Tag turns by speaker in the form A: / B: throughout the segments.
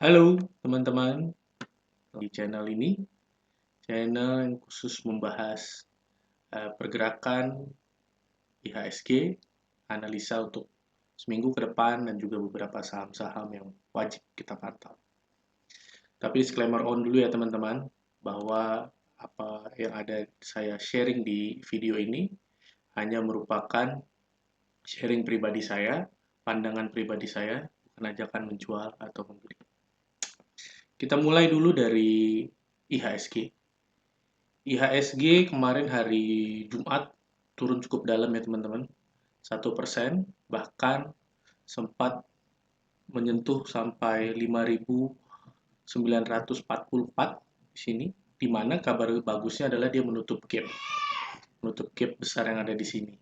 A: Halo teman-teman, di channel ini, channel yang khusus membahas pergerakan IHSG, analisa untuk seminggu ke depan dan juga beberapa saham-saham yang wajib kita pantau. Tapi disclaimer on dulu ya teman-teman, bahwa apa yang ada saya sharing di video ini hanya merupakan sharing pribadi saya, pandangan pribadi saya, bukan ajakan menjual atau membeli. Kita mulai dulu dari IHSG. IHSG kemarin hari Jumat turun cukup dalam ya teman-teman, 1%, bahkan sempat menyentuh sampai 5.944 di sini, di mana kabar bagusnya adalah dia menutup gap besar yang ada di sini.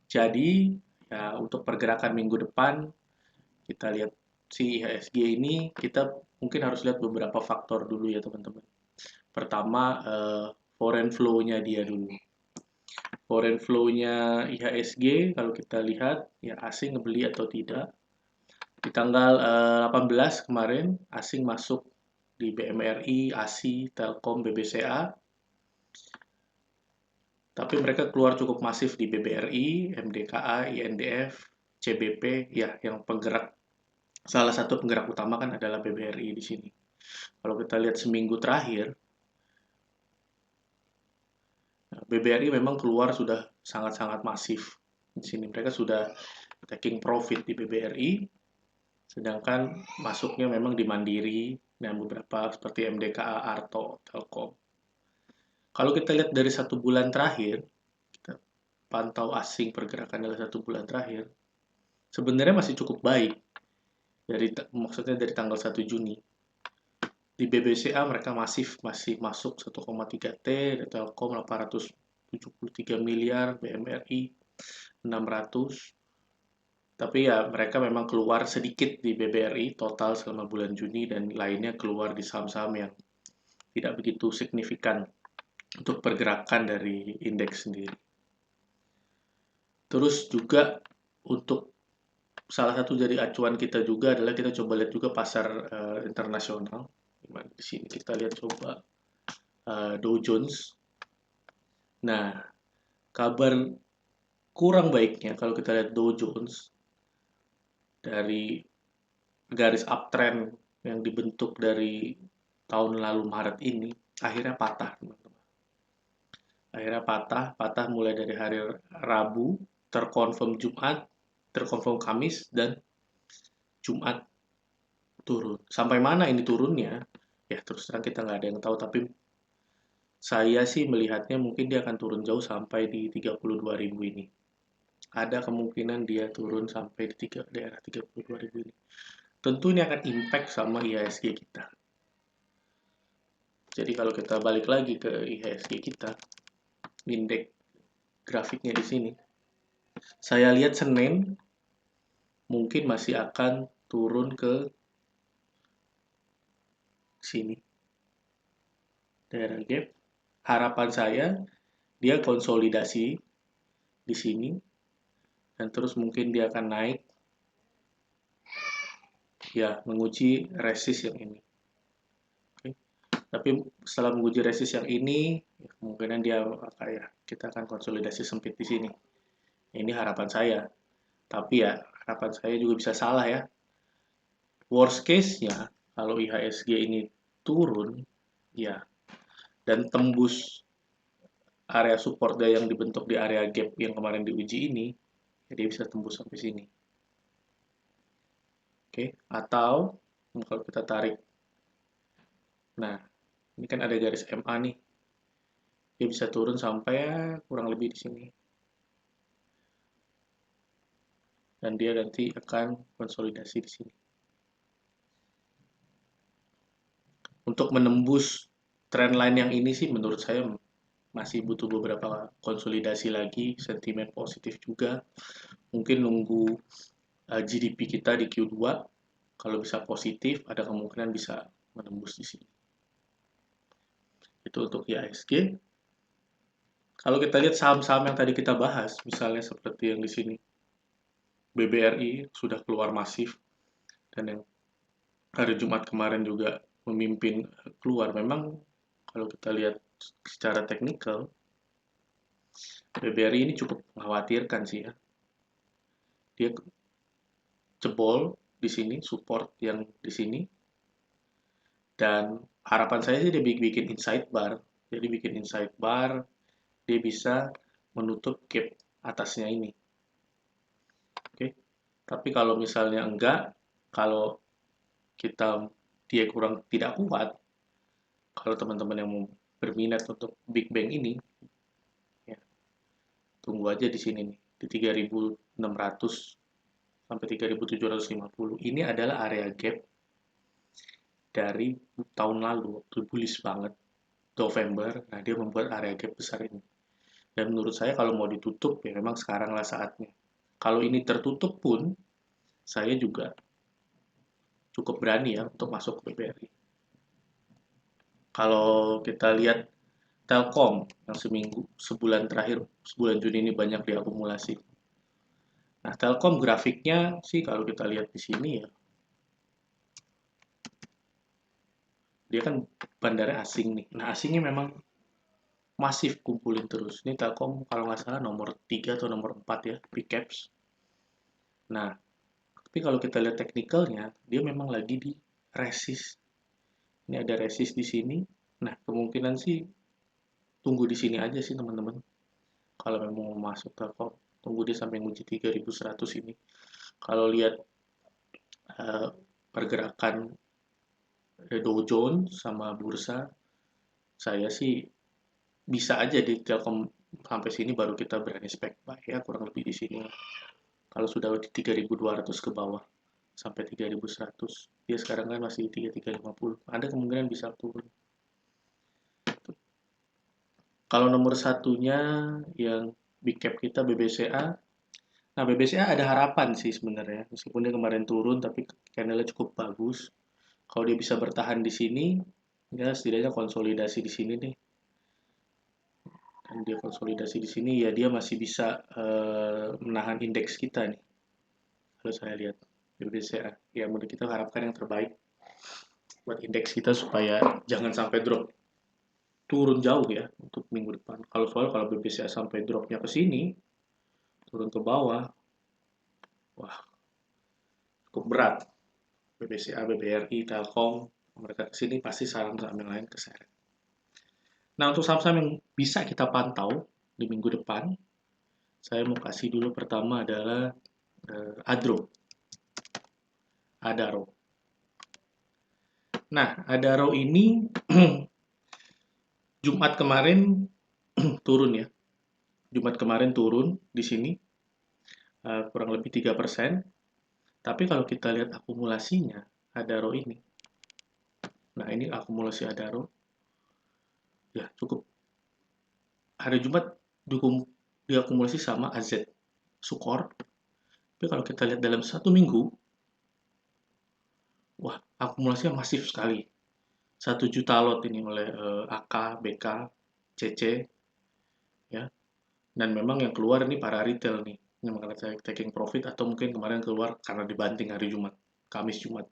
A: Jadi ya untuk pergerakan minggu depan kita lihat si IHSG ini, kita mungkin harus lihat beberapa faktor dulu ya teman-teman. Pertama, foreign flow-nya dia dulu. Foreign flow-nya IHSG kalau kita lihat ya asing ngebeli atau tidak. Di tanggal 18 kemarin asing masuk di BMRI, ASI, Telkom, BBCA. Tapi mereka keluar cukup masif di BBRI, MDKA, INDF, CBP, ya yang penggerak salah satu penggerak utama kan adalah BBRI di sini. Kalau kita lihat seminggu terakhir, BBRI memang keluar sudah sangat-sangat masif. Di sini mereka sudah taking profit di BBRI, sedangkan masuknya memang di Mandiri dan beberapa seperti MDKA, Arto, Telkom. Kalau kita lihat dari 1 bulan terakhir, kita pantau asing pergerakan dalam 1 bulan terakhir, sebenarnya masih cukup baik. Maksudnya dari tanggal 1 Juni. Di BBCA mereka masih masuk 1,3 T, Telkom 873 miliar, BMRI 600. Tapi ya mereka memang keluar sedikit di BBRI total selama bulan Juni dan lainnya keluar di saham-saham yang tidak begitu signifikan untuk pergerakan dari indeks sendiri. Terus juga untuk salah satu dari acuan kita juga adalah kita coba lihat juga pasar internasional. Di sini kita lihat coba Dow Jones. Nah, kabar kurang baiknya kalau kita lihat Dow Jones dari garis uptrend yang dibentuk dari tahun lalu Maret ini akhirnya patah, teman-teman. Akhirnya patah mulai dari hari Rabu, terkonfirm Jumat, terkonfirm Kamis, dan Jumat turun. Sampai mana ini turunnya? Ya terus terang kita nggak ada yang tahu, tapi saya sih melihatnya mungkin dia akan turun jauh sampai di 32.000 ini. Ada kemungkinan dia turun sampai di daerah 32.000 ini. Tentu ini akan impact sama IHSG kita. Jadi kalau kita balik lagi ke IHSG kita, indeks grafiknya di sini, saya lihat Senin mungkin masih akan turun ke sini, daerah gap. Harapan saya dia konsolidasi di sini dan terus mungkin dia akan naik, ya menguji resist yang ini. Oke. Tapi setelah menguji resist yang ini, ya kemungkinan dia kita akan konsolidasi sempit di sini. Ini harapan saya. Tapi ya harapan saya juga bisa salah ya. Worst case-nya kalau IHSG ini turun, ya dan tembus area support yang dibentuk di area gap yang kemarin diuji ini, jadi bisa tembus sampai sini. Oke, atau kalau kita tarik, nah ini kan ada garis MA nih, dia bisa turun sampai ya, kurang lebih di sini, dan dia nanti akan konsolidasi di sini. Untuk menembus trendline yang ini sih menurut saya masih butuh beberapa konsolidasi lagi, sentimen positif juga. Mungkin nunggu GDP kita di Q2, kalau bisa positif, ada kemungkinan bisa menembus di sini. Itu untuk IHSG. Kalau kita lihat saham-saham yang tadi kita bahas, misalnya seperti yang di sini, BBRI sudah keluar masif, dan yang hari Jumat kemarin juga memimpin keluar. Memang kalau kita lihat secara teknikal, BBRI ini cukup mengkhawatirkan sih ya. Dia jebol di sini, support yang di sini, dan harapan saya sih dia bikin inside bar. Jadi bikin inside bar, dia bisa menutup gap atasnya ini. Oke. Tapi kalau misalnya enggak, kalau kita dia kurang tidak kuat, kalau teman-teman yang mau berminat untuk Big Bang ini, ya, tunggu aja di sini nih, di 3.600 sampai 3.750. Ini adalah area gap dari tahun lalu, waktu bullish banget, November. Nah, dia membuat area gap besar ini. Dan menurut saya kalau mau ditutup, ya memang sekaranglah saatnya. Kalau ini tertutup pun, saya juga cukup berani ya untuk masuk ke BBRI. Kalau kita lihat Telkom yang sebulan terakhir, sebulan Juni ini banyak diakumulasi. Nah, Telkom grafiknya sih kalau kita lihat di sini ya, dia kan bandara asing nih. Nah, asingnya memang masif kumpulin terus. Ini Telkom kalau nggak salah nomor 3 atau nomor 4 ya, big caps. Nah, tapi kalau kita lihat teknikalnya, dia memang lagi di resist. Ini ada resist di sini. Nah, kemungkinan sih tunggu di sini aja sih teman-teman. Kalau memang mau masuk Telkom, tunggu dia sampai nguji 3.100 ini. Kalau lihat uh, pergerakan Dow Jones sama bursa, saya sih bisa aja di Telkom sampai sini baru kita berani spek buy ya, kurang lebih di sini. Kalau sudah di 3.200 ke bawah sampai 3.100, dia sekarang kan masih 3.350, ada kemungkinan bisa turun. Kalau nomor satunya yang big cap kita BBCA. Nah, BBCA ada harapan sih sebenarnya, meskipun dia kemarin turun tapi candlenya cukup bagus. Kalau dia bisa bertahan di sini, ya setidaknya konsolidasi di sini nih. Dan dia konsolidasi di sini, ya dia masih bisa menahan indeks kita nih. Kalau saya lihat BBCA, ya menurut kita harapkan yang terbaik buat indeks kita supaya jangan sampai drop turun jauh ya untuk minggu depan. Kalau BBCA sampai dropnya ke sini, turun ke bawah, wah cukup berat. BBCA, BBRI, Telkom, mereka ke sini pasti saham-saham yang lain keseret. Nah, untuk saham-saham yang bisa kita pantau di minggu depan, saya mau kasih dulu pertama adalah Adaro. Nah, Adaro ini Jumat kemarin turun ya. Jumat kemarin turun di sini kurang lebih 3%. Tapi kalau kita lihat akumulasinya Adaro ini. Nah, ini akumulasi Adaro ya cukup. Hari Jumat diakumulasi sama AZ Sukor. Tapi kalau kita lihat dalam satu minggu, wah akumulasinya masif sekali. 1 juta lot ini oleh AK, BK, CC, ya. Dan memang yang keluar ini para retail nih, yang mengenai taking profit atau mungkin kemarin keluar karena dibanting hari Jumat, Kamis Jumat,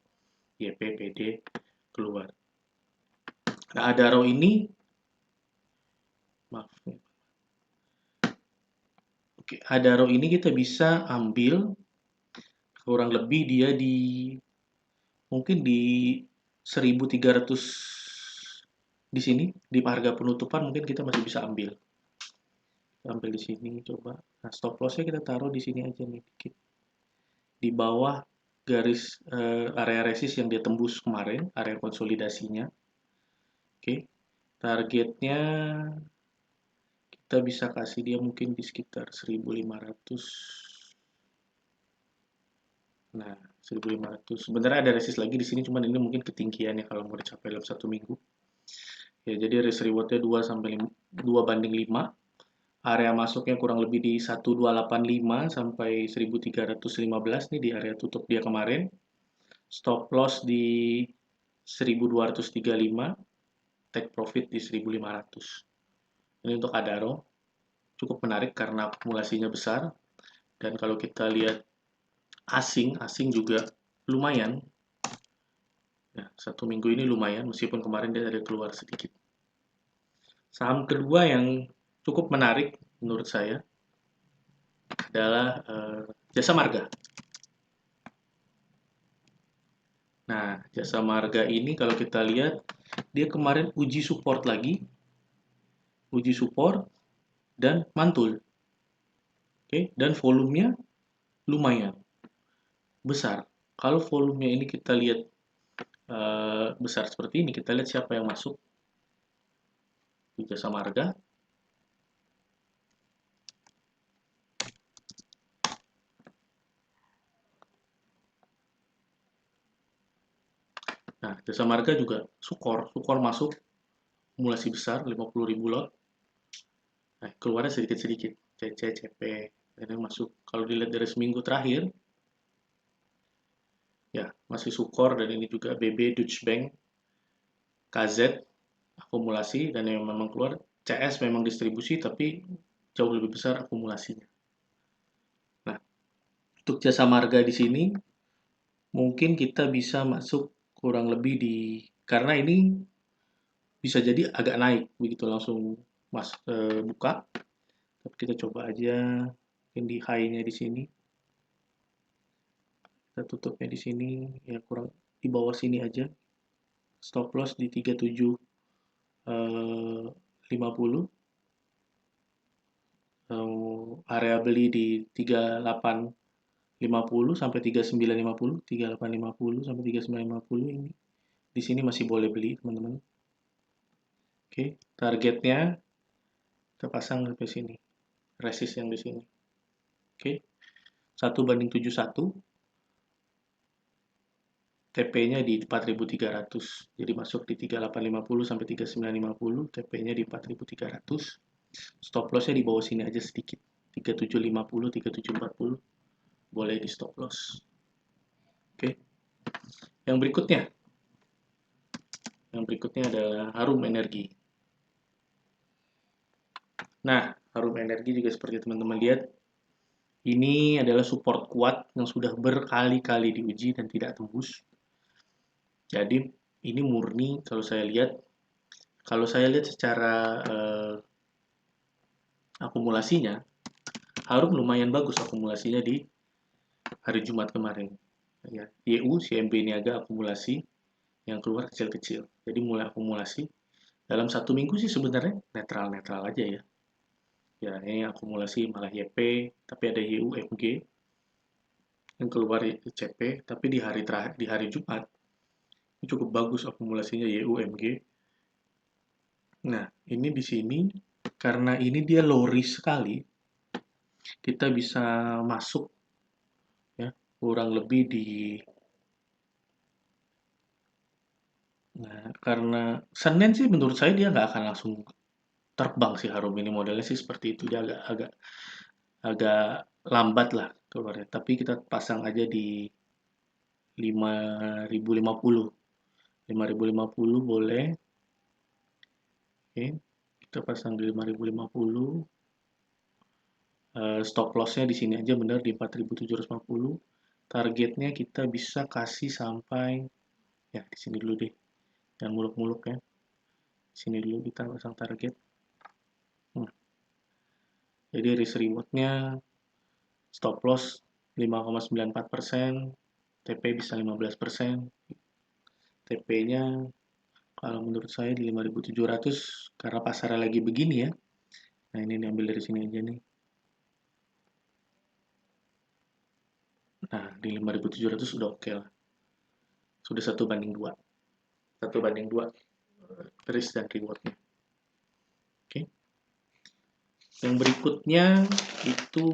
A: YP, PD keluar. Nah, Adaro ini, maaf, oke, Adaro ini kita bisa ambil kurang lebih dia di mungkin di 1.300 di sini di harga penutupan mungkin kita masih bisa ambil. Ambil di sini coba. Nah, stop lossnya kita taruh di sini aja nih dikit. Di bawah garis area resist yang dia tembus kemarin, area konsolidasinya. Oke. Targetnya kita bisa kasih dia mungkin di sekitar 1.500. Nah, 1.500. Sebenarnya ada resist lagi di sini, cuman ini mungkin ketinggiannya kalau mau dicapai dalam 1 minggu. Ya, jadi risk rewardnya 2 banding 5. Area masuknya kurang lebih di 1285 sampai 1315 nih di area tutup dia kemarin. Stop loss di 1235, take profit di 1500. Ini untuk Adaro. Cukup menarik karena akumulasinya besar. Dan kalau kita lihat asing juga lumayan. 1 minggu ini lumayan, meskipun kemarin dia ada keluar sedikit. Saham kedua yang cukup menarik menurut saya adalah Jasa Marga. Nah, Jasa Marga ini kalau kita lihat, dia kemarin uji support lagi, uji support dan mantul. Oke, dan volumenya lumayan besar. Kalau volumenya ini kita lihat besar seperti ini, kita lihat siapa yang masuk di Jasa Marga. Nah, Jasa Marga juga Sukor masuk, akumulasi besar, 50.000 lot. Nah, keluarnya sedikit-sedikit, CC, CP, dan yang masuk. Kalau dilihat dari seminggu terakhir, ya masih Sukor dan ini juga BB, Deutsche Bank, KZ, akumulasi, dan yang memang keluar, CS memang distribusi, tapi jauh lebih besar akumulasinya. Nah, untuk Jasa Marga di sini, mungkin kita bisa masuk kurang lebih karena ini bisa jadi agak naik, begitu langsung buka. Tapi kita coba aja, mungkin di high-nya di sini. Kita tutupnya di sini, ya kurang di bawah sini aja. Stop loss di 3750. Area beli di 3850 sampai 3950, 3850 sampai 3950 ini. Di sini masih boleh beli, teman-teman. Oke, targetnya kita pasang sampai sini. Resist yang di sini. Oke. 1:71. TP-nya di 4.300. Jadi masuk di 3850 sampai 3950, TP-nya di 4.300. Stop loss-nya di bawah sini aja sedikit. 3750, 3740. Boleh di stop loss. Oke. Yang berikutnya adalah Harum Energi. Nah, Harum Energi juga seperti teman-teman lihat, ini adalah support kuat yang sudah berkali-kali diuji dan tidak tembus. Jadi ini murni kalau saya lihat secara akumulasinya, Harum lumayan bagus akumulasinya di hari Jumat kemarin. Ya, YU CMB Niaga akumulasi yang keluar kecil-kecil. Jadi mulai akumulasi dalam 1 minggu sih sebenarnya netral-netral aja ya. Ya, ini akumulasi malah YP, tapi ada YU MG yang keluar CP, tapi di hari Jumat ini cukup bagus akumulasinya YU MG. Nah, ini di sini karena ini dia low risk sekali, kita bisa masuk ya kurang lebih nah, karena Senin sih menurut saya dia nggak akan langsung terbang sih Harum ini, modelnya sih seperti itu, dia agak lambat lah keluarnya, tapi kita pasang aja di 5.050. 5.050 boleh. Oke, kita pasang di 5.050. Stop loss-nya di sini aja benar di 4.750. Targetnya kita bisa kasih sampai ya di sini dulu deh. Jangan muluk-muluk ya. Di sini dulu kita pasang target. Jadi risk reward-nya stop loss 5,94%, TP bisa 15%. TP-nya kalau menurut saya di 5.700 karena pasarnya lagi begini ya. Nah, ini diambil dari sini aja nih. Nah, di 5.700 sudah oke lah. Sudah 1:2. 1:2 risk dan reward-nya. Oke. Yang berikutnya itu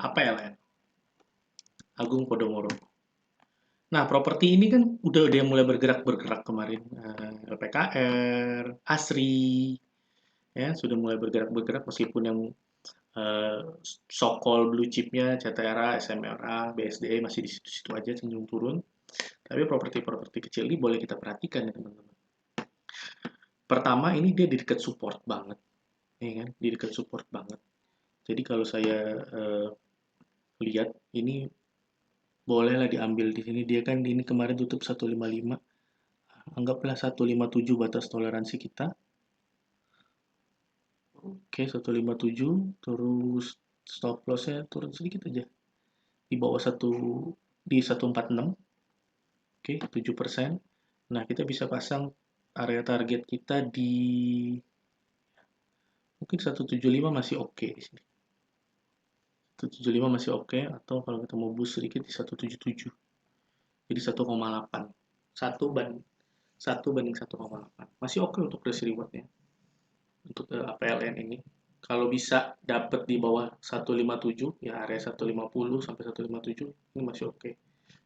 A: apa ya, Len? Agung Podomoro. Nah, properti ini kan udah dia mulai bergerak kemarin. LPKR, ASRI, ya sudah mulai bergerak meskipun yang so-called blue chip-nya CTRA, SMRA, BSDE masih di situ-situ aja cenderung turun. Tapi properti kecil ini boleh kita perhatikan ya teman-teman. Pertama ini dia di dekat support banget, ya kan? Di dekat support banget. Jadi kalau saya lihat ini bolehlah diambil di sini. Dia kan ini kemarin tutup 155. Anggaplah 157 batas toleransi kita. Oke, 157. Terus stop lossnya turun sedikit aja. Di bawah di 146. Oke, 7%. Nah, kita bisa pasang area target kita di mungkin 175 masih oke di sini. 175 masih oke, atau kalau kita mau boost sedikit di 177. Jadi 1,8. 1 banding 1,8. Masih oke untuk risk rewardnya. Untuk APLN ini. Kalau bisa dapat di bawah 157, ya area 150 sampai 157, ini masih oke.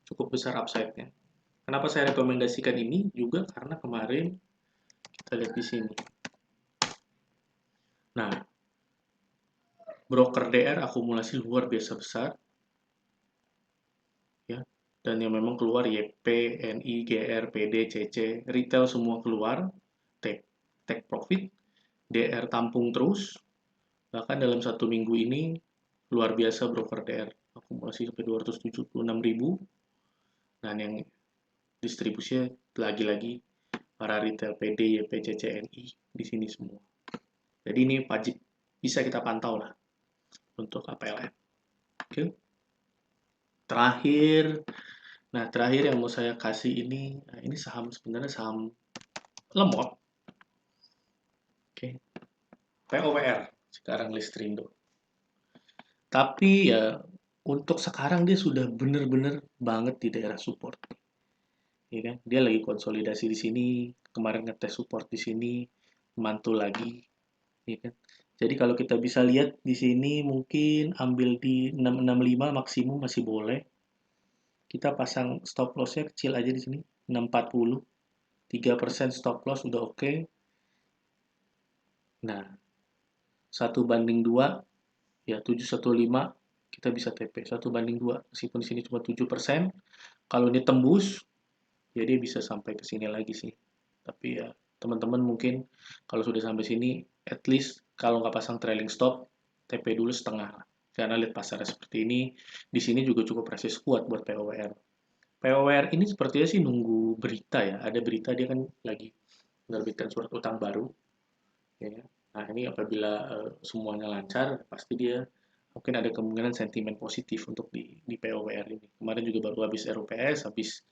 A: Cukup besar upside-nya. Kenapa saya rekomendasikan ini? Juga karena kemarin kita lihat di sini. Nah, broker DR akumulasi luar biasa besar, ya, dan yang memang keluar YP, NI, GR, PD, CC, retail semua keluar, take profit, DR tampung terus, bahkan dalam 1 minggu ini luar biasa broker DR akumulasi sampai 276.000, dan yang distribusinya lagi-lagi para retail PD, YP, CC, NI di sini semua. Jadi ini wajib bisa kita pantau lah untuk APLN. Oke. Terakhir yang mau saya kasih ini saham, sebenarnya saham lemot. Oke. POWR sekarang Listrindo. Tapi ya untuk sekarang dia sudah benar-benar banget di daerah support. Ya kan? Dia lagi konsolidasi di sini, kemarin ngetes support di sini, mantul lagi, ya kan? Jadi kalau kita bisa lihat di sini mungkin ambil di 665 maksimum masih boleh. Kita pasang stop loss-nya kecil aja di sini, 640. 3% stop loss udah oke. Nah, 1/2, ya 715 kita bisa TP 1/2, meskipun di sini cuma 7%. Kalau ini tembus, ya dia bisa sampai ke sini lagi sih. Tapi ya teman-teman mungkin kalau sudah sampai sini, at least kalau nggak pasang trailing stop, TP dulu setengah. Karena lihat pasarnya seperti ini, di sini juga cukup resist kuat buat POWR. POWR ini sepertinya sih nunggu berita ya. Ada berita dia kan lagi menerbitkan surat utang baru. Ya. Nah ini apabila semuanya lancar, pasti dia mungkin ada kemungkinan sentimen positif untuk di POWR ini. Kemarin juga baru habis RUPS, habis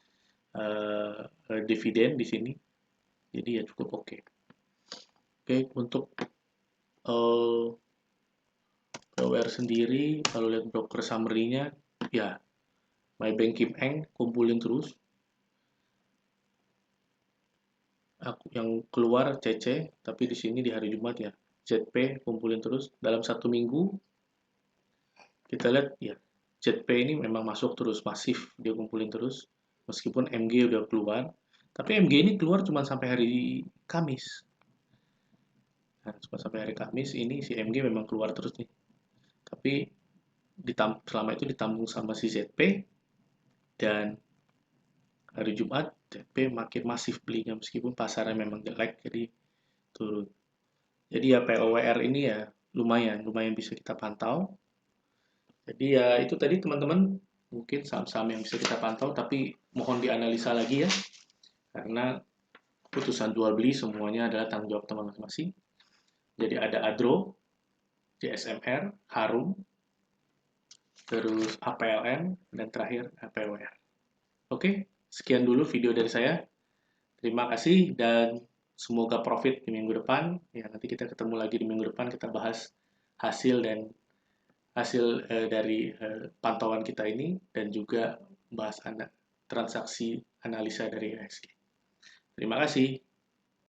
A: dividen di sini. Jadi ya cukup oke. Oke, untuk POWR sendiri, kalau lihat broker summary-nya, ya Maybank Kim Eng kumpulin terus. Yang keluar CC, tapi di sini di hari Jumat ya ZP kumpulin terus dalam 1 minggu. Kita lihat ya ZP ini memang masuk terus masif, dia kumpulin terus meskipun MG udah keluar, tapi MG ini keluar cuma sampai hari Kamis. Nah, cuma sampai hari Kamis ini si MG memang keluar terus nih, tapi selama itu ditambung sama si ZP, dan hari Jumat ZP makin masif belinya meskipun pasarnya memang jelek jadi turun. Jadi ya POWR ini ya lumayan bisa kita pantau. Jadi ya itu tadi teman-teman, mungkin saham-saham yang bisa kita pantau, tapi mohon dianalisa lagi ya, karena putusan jual beli semuanya adalah tanggung jawab teman masing-masing. Jadi ada Adro, JSMR, Harum, terus APLN, dan terakhir APWR. Oke, sekian dulu video dari saya. Terima kasih dan semoga profit di minggu depan. Ya, nanti kita ketemu lagi di minggu depan, kita bahas hasil dari pantauan kita ini, dan juga bahas transaksi analisa dari IHSG. Terima kasih.